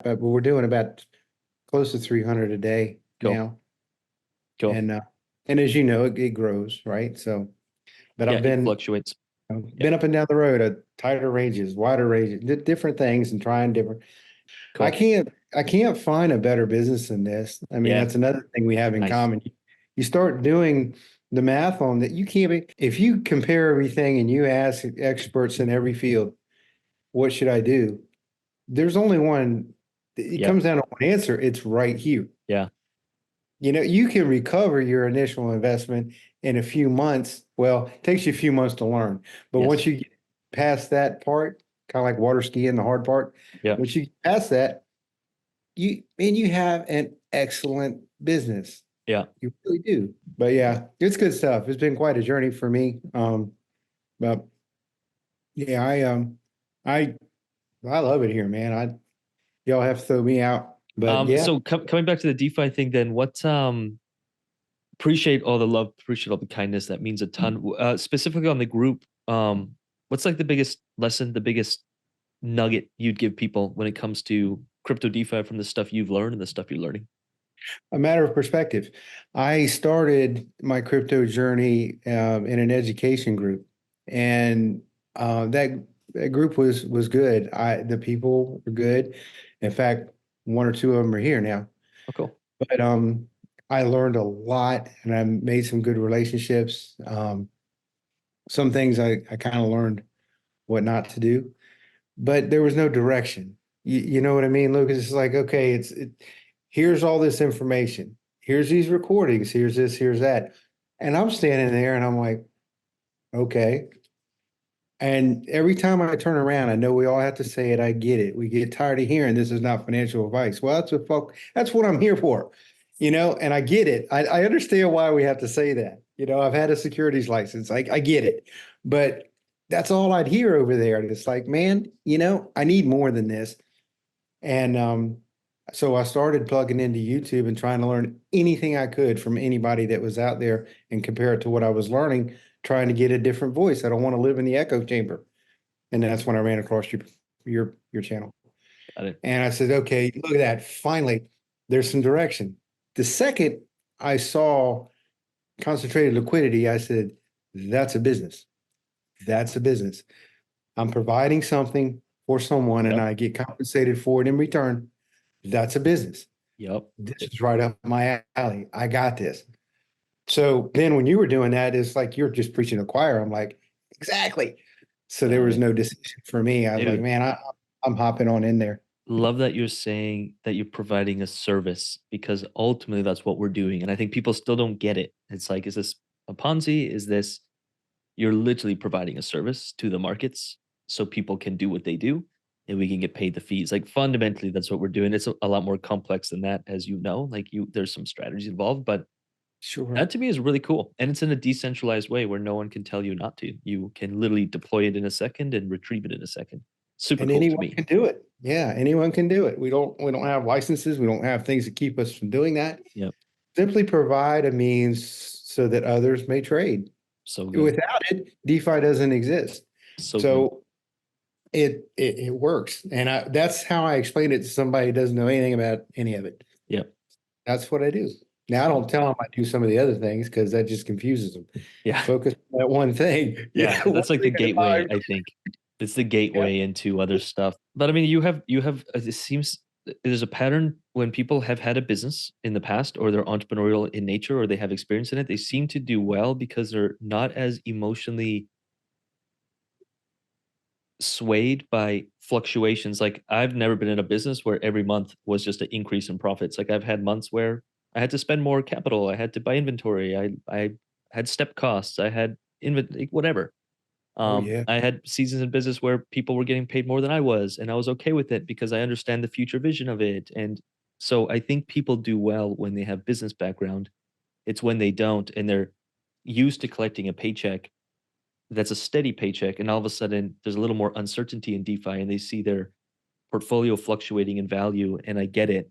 but we're doing about close to 300 a day Cool. now. Cool. And as you know, it grows, right? So, but Yeah, I've it been fluctuates. Yeah, been up and down the road at tighter ranges, wider ranges, different things and trying different. I cool. can't I can't find a better business than this. I mean, Yeah, that's another thing we have in nice. common. You start doing the math on that. You can't be, if you compare everything and you ask experts in every field, what should I do? There's only one, it Yeah, comes down to one answer. It's right here. yeah, You know, you can recover your initial investment in a few months. Well, it takes you a few months to learn, but yes. once you get past that part, kind of like water skiing, the hard part, Yeah. once you get past that, you have an excellent business. Yeah. You really do. But yeah, it's good stuff. It's been quite a journey for me. But yeah, I I love it here, man. Y'all have to throw me out. But yeah, So coming back to the DeFi thing, then what appreciate all the love, appreciate all the kindness. That means a ton. Specifically on the group, what's like the biggest lesson, the biggest nugget you'd give people when it comes to crypto DeFi from the stuff you've learned and the stuff you're learning? a matter of perspective. I started my crypto journey in an education group, and that group was good. The people were good. In fact, one or two of them are here now. Oh, cool. But I learned a lot, and I made some good relationships. Some things I kind of learned what not to do, but there was no direction. You know what I mean, Lucas? It's like, okay, here's all this information. Here's these recordings. Here's this, here's that. And I'm standing there and I'm like, okay. And every time I turn around, I know we all have to say it. I get it. We get tired of hearing this is not financial advice. Well, that's what I'm here for, and I get it. I understand why we have to say that. I've had a securities license. I get it. But that's all I'd hear over there. And it's like, man, I need more than this. And so I started plugging into YouTube and trying to learn anything I could from anybody that was out there and compare it to what I was learning, trying to get a different voice. I don't want to live in the echo chamber. And that's when I ran across your channel. Got it. And I said, okay, look at that. Finally, there's some direction. The second I saw concentrated liquidity, I said, that's a business. That's a business. I'm providing something for someone and Yep. I get compensated for it in return. That's a business. Yep. This is right up my alley. I got this. So then when you were doing that, it's like you're just preaching to the choir. I'm like, exactly. So there Got was it. no decision for me. I was like, Dude, man, I'm hopping on in there. love that you're saying that you're providing a service because ultimately that's what we're doing. And I think people still don't get it. It's like, is this a Ponzi? Is this, you're literally providing a service to the markets so people can do what they do and we can get paid the fees. Like fundamentally, that's what we're doing. It's a lot more complex than that, as you know, like there's some strategies involved, but Sure. that to me is really cool. And it's in a decentralized way where no one can tell you not to. You can literally deploy it in a second and retrieve it in a second. Super And cool to anyone me. can do it. Yeah, anyone can do it. We don't have licenses. We don't have things that keep us from doing that. Yep. Simply provide a means so that others may trade. So good. Without it, DeFi doesn't exist. So good. So it works. And that's how I explain it to somebody who doesn't know anything about any of it. Yep. That's what I do. Now I don't tell them I do some of the other things because that just confuses them. Yeah. Focus on that one thing. Yeah. One That's like the thing at a gateway, time. I think. It's the Yeah. gateway into other stuff. But I mean, you have it seems there's a pattern when people have had a business in the past or they're entrepreneurial in nature or they have experience in it, they seem to do well because they're not as emotionally swayed by fluctuations. Like I've never been in a business where every month was just an increase in profits. Like I've had months where I had to spend more capital, I had to buy inventory, I had step costs, I had whatever. Oh yeah. I had seasons in business where people were getting paid more than I was, and I was okay with it because I understand the future vision of it. And so I think people do well when they have business background. It's when they don't and they're used to collecting a paycheck that's a steady paycheck, and all of a sudden there's a little more uncertainty in DeFi, and they see their portfolio fluctuating in value. And I get it.